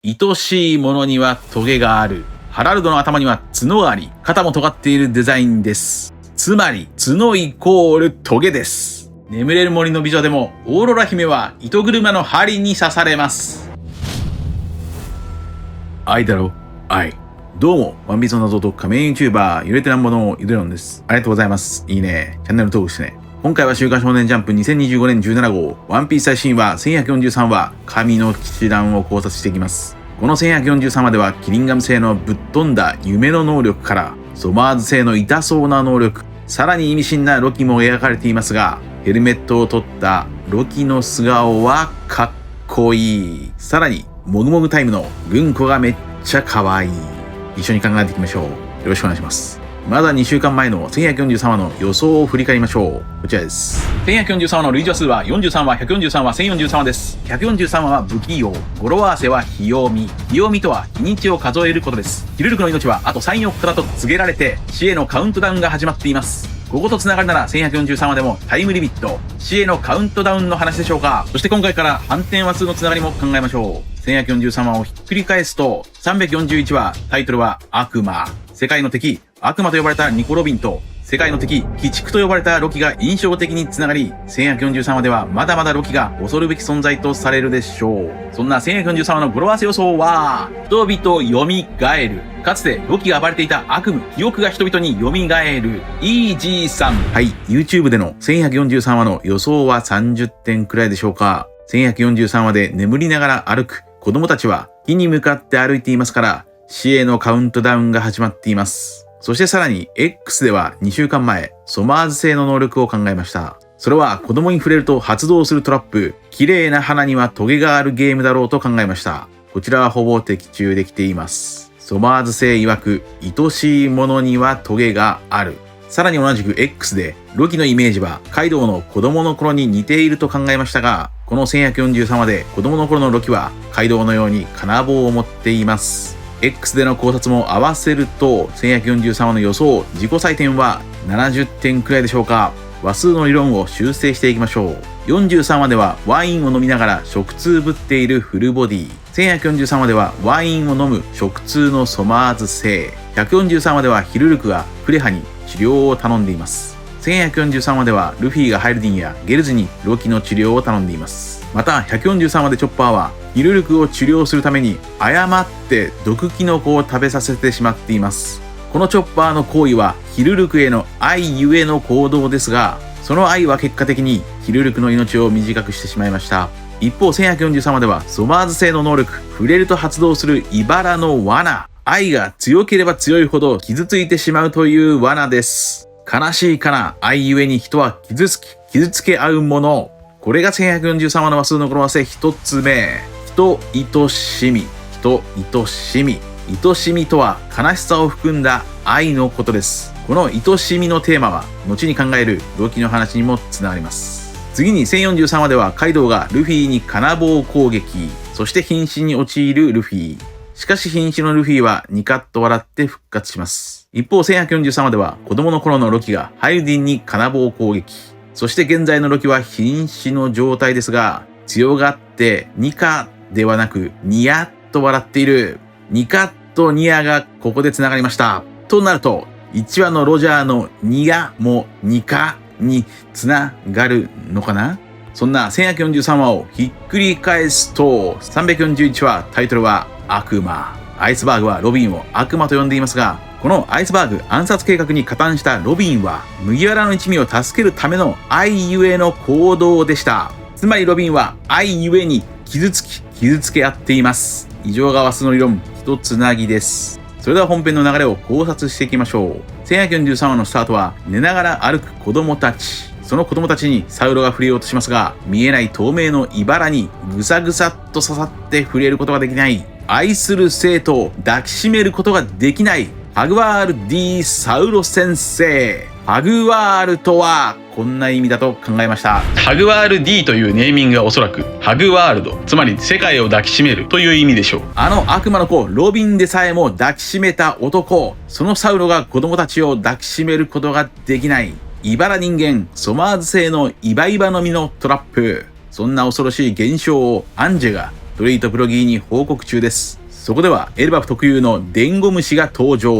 愛しいものにはトゲがある。ハラルドの頭には角があり、肩も尖っているデザインです。つまり、角イコールトゲです。眠れる森の美女でも、オーロラ姫は糸車の針に刺されます。愛だろ、愛。どうも、ワンピースの謎と仮面 YouTuber、揺れてなんぼのゆでろんです。ありがとうございます。いいね。チャンネル登録してね。今回は週刊少年ジャンプ2025年17号、ワンピース最新話1143話、神の騎士団を考察していきます。この1143話では、キリンガム製のぶっ飛んだ夢の能力から、ソマーズ製の痛そうな能力、さらに意味深なロキも描かれていますが、ヘルメットを取ったロキの素顔はかっこいい。さらに、もぐもぐタイムのグンコがめっちゃ可愛い。一緒に考えていきましょう。よろしくお願いします。まだ2週間前の1143話の予想を振り返りましょう。こちらです。1143話の類似話数は43話、143話、1043話です。143話は不器用。語呂合わせは日曜日。日曜日とは日にちを数えることです。ヒルルクの命はあと3、4日だと告げられて、死へのカウントダウンが始まっています。ここと繋がるなら1143話でもタイムリミット、死へのカウントダウンの話でしょうか。そして今回から反転話数の繋がりも考えましょう。1143話をひっくり返すと、341話、タイトルは悪魔。世界の敵、悪魔と呼ばれたニコ・ロビンと、世界の敵、鬼畜と呼ばれたロキが印象的に繋がり、1143話ではまだまだロキが恐るべき存在とされるでしょう。そんな1143話の語呂合わせ予想は、人々蘇る。かつてロキが暴れていた悪夢、記憶が人々に蘇る。イージーさん。はい、YouTube での1143話の予想は30点くらいでしょうか。1143話で眠りながら歩く子供たちは木に向かって歩いていますから、死へのカウントダウンが始まっています。そしてさらに X では2週間前、ソマーズ製の能力を考えました。それは子供に触れると発動するトラップ、綺麗な花にはトゲがあるゲームだろうと考えました。こちらはほぼ的中できています。ソマーズ製曰く、愛しいものにはトゲがある。さらに同じく X で、ロキのイメージはカイドウの子供の頃に似ていると考えましたが、この1143話で子供の頃のロキはカイドウのように金棒を持っています。X での考察も合わせると、1143話の予想、自己採点は70点くらいでしょうか。話数の理論を修正していきましょう。43話ではワインを飲みながら食通ぶっているフルボディ。1143話ではワインを飲む食通のソマーズ製。143話ではヒルルクがクレハに治療を頼んでいます。1143話ではルフィがハイルディンやゲルズにロキの治療を頼んでいます。また143話でチョッパーはヒルルクを治療するために誤って毒キノコを食べさせてしまっています。このチョッパーの行為はヒルルクへの愛ゆえの行動ですが、その愛は結果的にヒルルクの命を短くしてしまいました。一方1143話ではソマーズ製の能力、触れると発動する茨の罠。愛が強ければ強いほど傷ついてしまうという罠です。悲しいかな、愛ゆえに人は傷つけ合うもの。これが1143話の話数の語呂合わせ一つ目。人愛しみ。人愛しみ。愛しみとは悲しさを含んだ愛のことです。この愛しみのテーマは後に考えるロキの話にもつながります。次に1043話ではカイドウがルフィに金棒攻撃。そして瀕死に陥るルフィ。しかし瀕死のルフィはニカッと笑って復活します。一方1143話では子供の頃のロキがハイルディンに金棒攻撃。そして現在のロキは瀕死の状態ですが、強がってニカではなくニヤッと笑っている。ニカとニヤがここで繋がりました。となると、1話のロジャーのニヤもニカに繋がるのかな。そんな1143話をひっくり返すと、341話タイトルは悪魔。アイスバーグはロビンを悪魔と呼んでいますが、このアイスバーグ暗殺計画に加担したロビンは麦わらの一味を助けるための愛ゆえの行動でした。つまりロビンは愛ゆえに傷つけ合っています。以上が話数の理論一つなぎです。それでは本編の流れを考察していきましょう。1143話のスタートは寝ながら歩く子供たち。その子供たちにサウロが触れようとしますが、見えない透明の茨にぐさぐさっと刺さって触れることができない。愛する生徒を抱きしめることができない。ハグワール D サウロ先生。ハグワールとはこんな意味だと考えました。ハグワール D というネーミングがおそらくハグワールド、つまり世界を抱きしめるという意味でしょう。あの悪魔の子ロビンでさえも抱きしめた男、そのサウロが子供たちを抱きしめることができない。茨人間ソマーズ製のイバイバの実のトラップ。そんな恐ろしい現象をアンジェがトリートプロギーに報告中です。そこではエルバフ特有のデンゴムシが登場。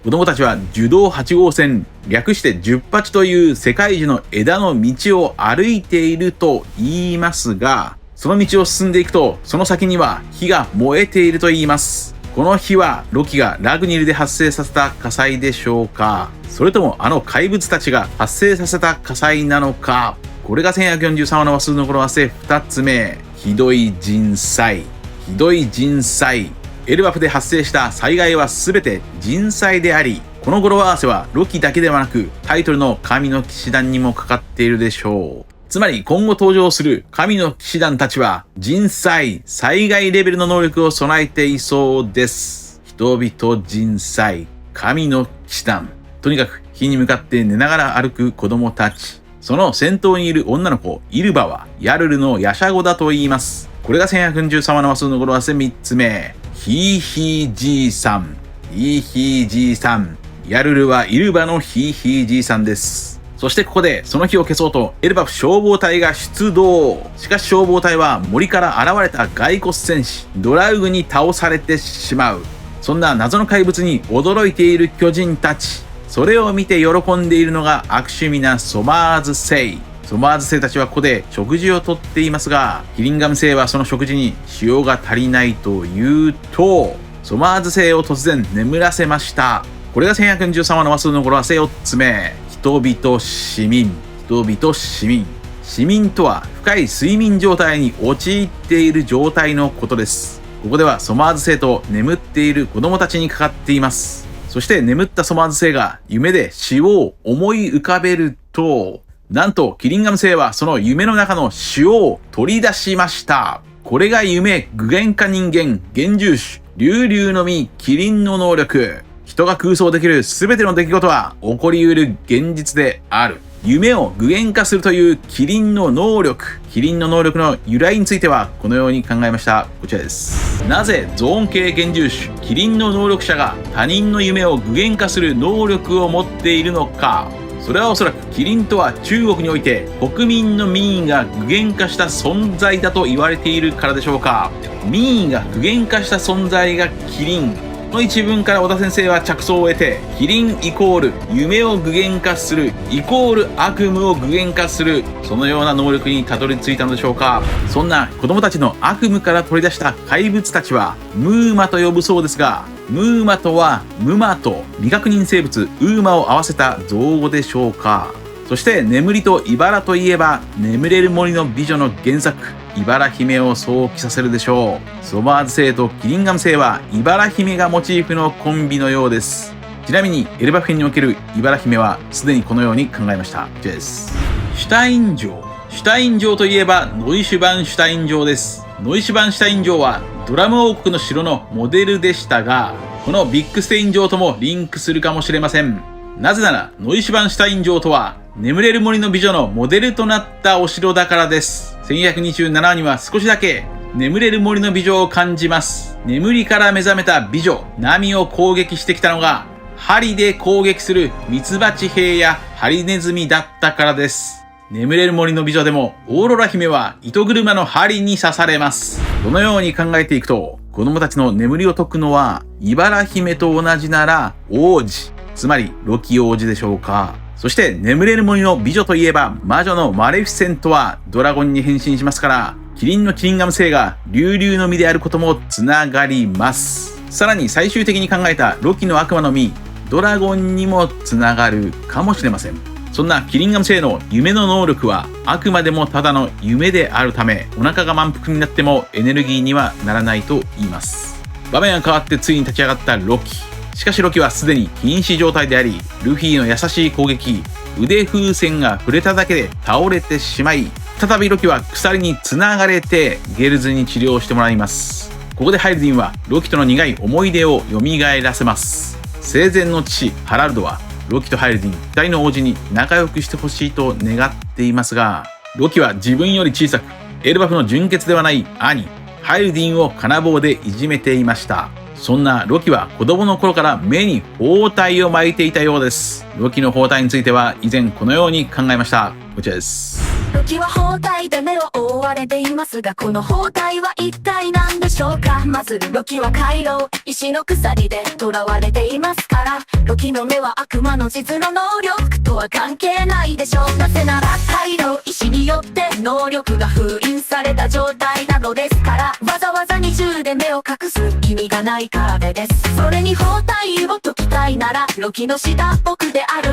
子供たちは樹道8号線、略して18という世界樹の枝の道を歩いていると言いますが、その道を進んでいくと、その先には火が燃えていると言います。この火はロキがラグニルで発生させた火災でしょうか、それともあの怪物たちが発生させた火災なのか。これが1143話の話数の語呂合わせ2つ目。ひどい人災。ひどい人災。エルバフで発生した災害は全て人災であり、この語呂合わせはロキだけではなくタイトルの神の騎士団にもかかっているでしょう。つまり今後登場する神の騎士団たちは人災、災害レベルの能力を備えていそうです。人々人災、神の騎士団。とにかく火に向かって寝ながら歩く子供たち。その先頭にいる女の子、イルバはヤルルのヤシャゴだと言います。これが1143話の話数の語呂合わせ3つ目。ヒーヒーじいさん。ヒーヒーじいさん。ヤルルはイルバのヒーヒーじいさんです。そしてここでその火を消そうとエルバフ消防隊が出動。しかし消防隊は森から現れた骸骨戦士ドラウグに倒されてしまう。そんな謎の怪物に驚いている巨人たち。それを見て喜んでいるのが悪趣味なソマーズ星。ソマーズ星たちはここで食事をとっていますが、キリンガム星はその食事に塩が足りないというと、ソマーズ星を突然眠らせました。これが1113話の話数の語呂合わせ4つ目。人々市民。人々市民。市民とは深い睡眠状態に陥っている状態のことです。ここではソマーズ星と眠っている子供たちにかかっています。そして眠ったソマーズ星が夢で死を思い浮かべると、なんとキリンガム星はその夢の中の塩を取り出しました。これが夢具現化人間幻獣種竜竜の実キリンの能力。人が空想できる全ての出来事は起こりうる現実である。夢を具現化するというキリンの能力。キリンの能力の由来についてはこのように考えました。こちらです。なぜゾーン系幻獣種キリンの能力者が他人の夢を具現化する能力を持っているのか。それはおそらくキリンとは中国において国民の民意が具現化した存在だと言われているからでしょうか。民意が具現化した存在がキリン。この一文から小田先生は着想を得て、キリンイコール夢を具現化するイコール悪夢を具現化する、そのような能力にたどり着いたのでしょうか。そんな子供たちの悪夢から取り出した怪物たちはムーマと呼ぶそうですが、ムーマとはムマと未確認生物ウーマを合わせた造語でしょうか。そして眠りと茨といえば眠れる森の美女の原作茨姫を想起させるでしょう。ソマーズ星とキリンガム星は茨姫がモチーフのコンビのようです。ちなみにエルバフ編における茨姫はすでにこのように考えました。こちらです。シュタイン城。シュタイン城といえばノイシュバンシュタイン城です。ノイシュバンシュタイン城はドラム王国の城のモデルでしたが、このビッグステイン城ともリンクするかもしれません。なぜならノイシュバンシュタイン城とは眠れる森の美女のモデルとなったお城だからです。1127話には少しだけ眠れる森の美女を感じます。眠りから目覚めた美女ナミを攻撃してきたのが針で攻撃するミツバチ兵やハリネズミだったからです。眠れる森の美女でもオーロラ姫は糸車の針に刺されます。このように考えていくと、子供たちの眠りを解くのは茨姫と同じなら王子、つまりロキ王子でしょうか。そして眠れる森の美女といえば魔女のマレフィセントはドラゴンに変身しますから、キリンのキリンガム星が竜竜の実であることもつながります。さらに最終的に考えたロキの悪魔の実ドラゴンにもつながるかもしれません。そんなキリンガム星の夢の能力はあくまでもただの夢であるため、お腹が満腹になってもエネルギーにはならないと言います。場面が変わってついに立ち上がったロキ。しかしロキはすでに瀕死状態であり、ルフィの優しい攻撃、腕風船が触れただけで倒れてしまい、再びロキは鎖に繋がれてゲルズに治療してもらいます。ここでハイルディンはロキとの苦い思い出を蘇らせます。生前の父ハラルドはロキとハイルディン2人の王子に仲良くしてほしいと願っていますが、ロキは自分より小さくエルバフの純血ではない兄ハイルディンを金棒でいじめていました。そんなロキは子供の頃から目に包帯を巻いていたようです。ロキの包帯については以前このように考えました。こちらです。ロキは包帯で目を覆思われていますが、この包帯は一体何でしょうか。まずロキは回廊、石の鎖で囚われていますから、ロキの目は悪魔の実の能力とは関係ないでしょう。なぜなら回廊、石によって能力が封印された状態なのですから、わざわざ二重で目を隠す意味がないからです。それに包帯を解きたいなら、ロキの下僕である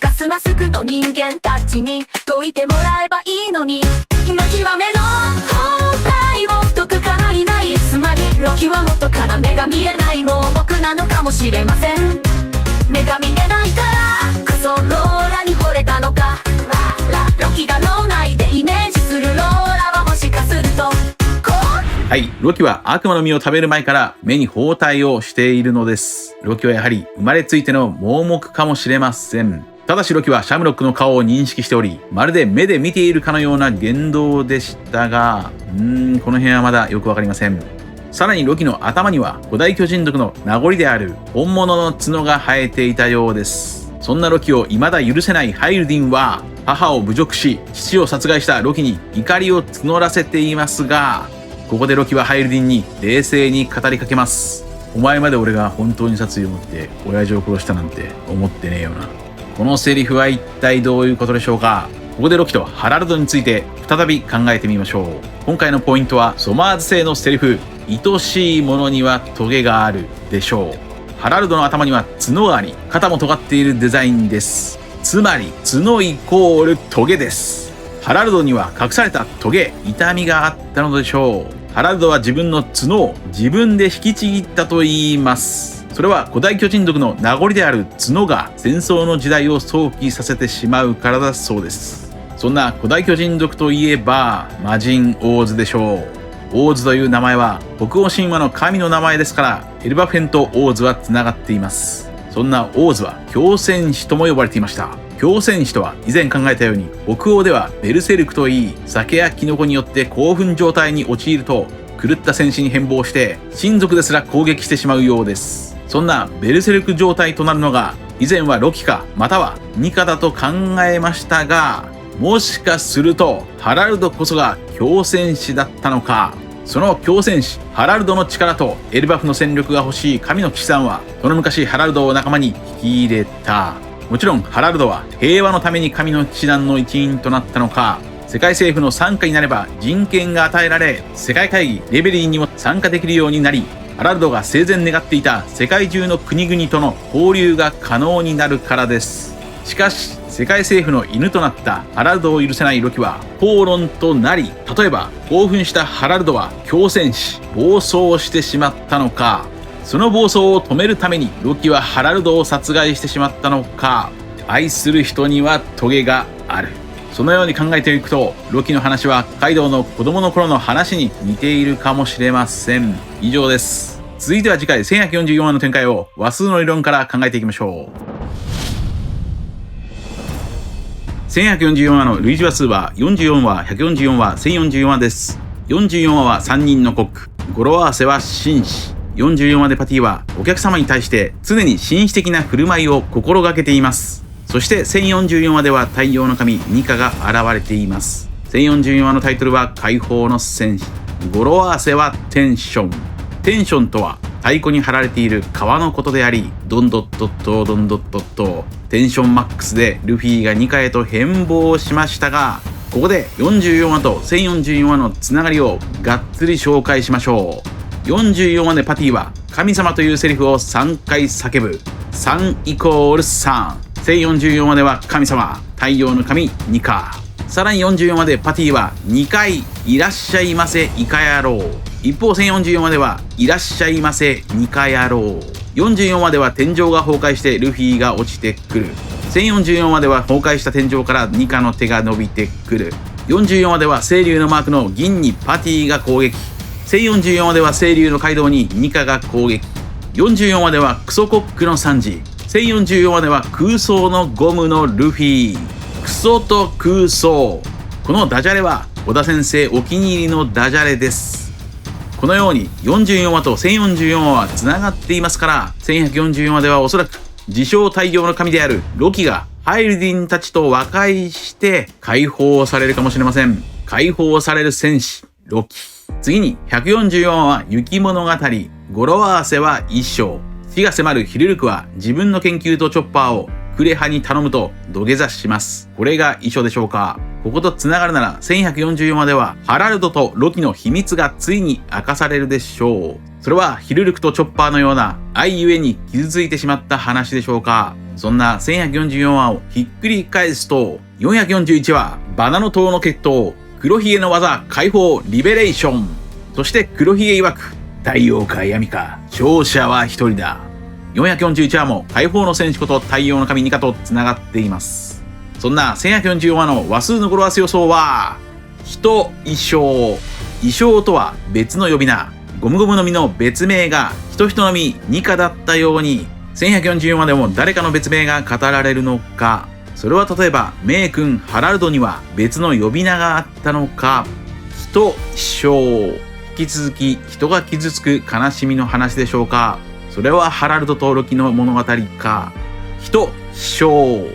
ガスマスクの人間たちに解いてもらえばいいのに、今極めの包帯を解くからいない。つまりロキは元から目が見えない、もう僕なのかもしれません。目が見えないからクソローラに惚れたのか。ロキが脳内でイメージするローラはもしかするとはい、ロキは悪魔の実を食べる前から目に包帯をしているのです。ロキはやはり生まれついての盲目かもしれません。ただしロキはシャムロックの顔を認識しており、まるで目で見ているかのような言動でしたが、この辺はまだよくわかりません。さらにロキの頭には古代巨人族の名残である本物の角が生えていたようです。そんなロキを未だ許せないハイルディンは、母を侮辱し父を殺害したロキに怒りを募らせていますが、ここでロキはハイルディンに冷静に語りかけます。お前まで俺が本当に殺意を持って親父を殺したなんて思ってねえよな。このセリフは一体どういうことでしょうか。ここでロキとハラルドについて再び考えてみましょう。今回のポイントはソマーズ製のセリフ、愛しいものにはトゲがあるでしょう。ハラルドの頭には角があり、肩も尖っているデザインです。つまり角イコールトゲです。ハラルドには隠されたトゲ、痛みがあったのでしょう。ハラルドは自分の角を自分で引きちぎったと言います。それは古代巨人族の名残である角が戦争の時代を想起させてしまうからだそうです。そんな古代巨人族といえば魔人オーズでしょう。オーズという名前は北欧神話の神の名前ですから、エルバフェンとオーズはつながっています。そんなオーズは狂戦士とも呼ばれていました。狂戦士とは以前考えたように、北欧ではベルセルクといい、酒やキノコによって興奮状態に陥ると狂った戦士に変貌して親族ですら攻撃してしまうようです。そんなベルセルク状態となるのが以前はロキかまたはニカだと考えましたが、もしかするとハラルドこそが狂戦士だったのか。その狂戦士ハラルドの力とエルバフの戦力が欲しい神の騎士さんは、その昔ハラルドを仲間に引き入れた。もちろんハラルドは平和のために神の騎士団の一員となったのか、世界政府の傘下になれば人権が与えられ、世界会議レベリーにも参加できるようになり、ハラルドが生前願っていた世界中の国々との交流が可能になるからです。しかし世界政府の犬となったハラルドを許せないロキは口論となり、例えば興奮したハラルドは狂戦し暴走してしまったのか、その暴走を止めるためにロキはハラルドを殺害してしまったのか。愛する人にはトゲがある。そのように考えていくと、ロキの話はカイドウの子供の頃の話に似ているかもしれません。以上です。続いては次回1144話の展開を話数の理論から考えていきましょう。1144話の類似話数は44話、144話、1044話です。44話は3人のコック、語呂合わせは紳士。44話でパティはお客様に対して常に紳士的な振る舞いを心がけています。そして1044話では太陽の神ニカが現れています。1044話のタイトルは解放の戦士。語呂合わせはテンション。テンションとは太鼓に貼られている革のことであり、ドンドッドッドドンドッドッド、テンションマックスでルフィがニカへと変貌しましたが、ここで44話と1044話のつながりをがっつり紹介しましょう。44話でパティは神様というセリフを3回叫ぶ。3イコール3。1044話では神様、太陽の神ニカ。さらに44話でパティは2回いらっしゃいませイカ野郎。一方1044話ではいらっしゃいませニカ野郎。44話では天井が崩壊してルフィが落ちてくる。1044話では崩壊した天井からニカの手が伸びてくる。44話では青龍のマークの銀にパティが攻撃。1044話では青龍の街道にニカが攻撃。44話ではクソコックのサンジ。1044話では空想のゴムのルフィ。クソと空想。このダジャレは小田先生お気に入りのダジャレです。このように44話と1044話はつながっていますから、1144話ではおそらく自称太陽の神であるロキがハイルディンたちと和解して解放されるかもしれません。解放される戦士、ロキ。次に144話は雪物語、語呂合わせは一生。死が迫るヒルルクは自分の研究とチョッパーをクレハに頼むと土下座します。これが遺書でしょうか。ここと繋がるなら1144話ではハラルドとロキの秘密がついに明かされるでしょう。それはヒルルクとチョッパーのような愛ゆえに傷ついてしまった話でしょうか。そんな1144話をひっくり返すと441話バナノ島の決闘、黒ひげの技解放リベレーション。そして黒ひげ曰く太陽か闇か勝者は一人だ。441話も解放の戦士こと太陽の神ニカと繋がっています。そんな1144話の話数の語呂合わせ予想は人衣装。衣装とは別の呼び名、ゴムゴムの実の別名が人の実ニカだったように1144話でも誰かの別名が語られるのか。それは例えばメイ君ハラルドには別の呼び名があったのか。人衣装、引き続き人が傷つく悲しみの話でしょうか。それはハラルドとロキの物語か。人衣装、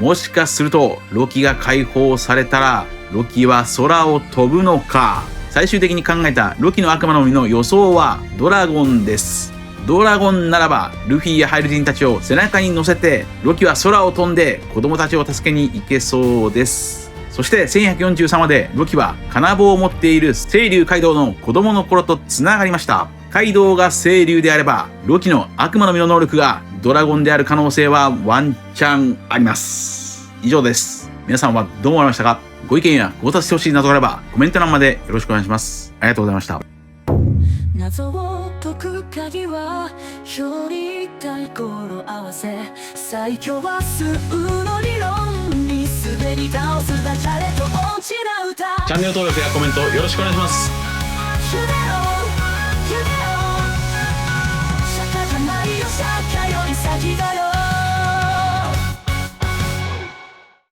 もしかするとロキが解放されたらロキは空を飛ぶのか。最終的に考えたロキの悪魔の実の予想はドラゴンです。ドラゴンならばルフィやハイルジンたちを背中に乗せてロキは空を飛んで子供たちを助けに行けそうです。そして1143話でロキは金棒を持っている青龍カイドウの子供の頃と繋がりました。カイドウが青龍であればロキの悪魔の実の能力がドラゴンである可能性はワンチャンあります。以上です。皆さんはどう思われましたか。ご意見やご達してほしい謎があればコメント欄までよろしくお願いします。ありがとうございました。謎を解く鍵は表裏対語呂合わせ、最強は数の理論に滑り倒すダジャレと落ちな歌。チャンネル登録やコメントよろしくお願いします。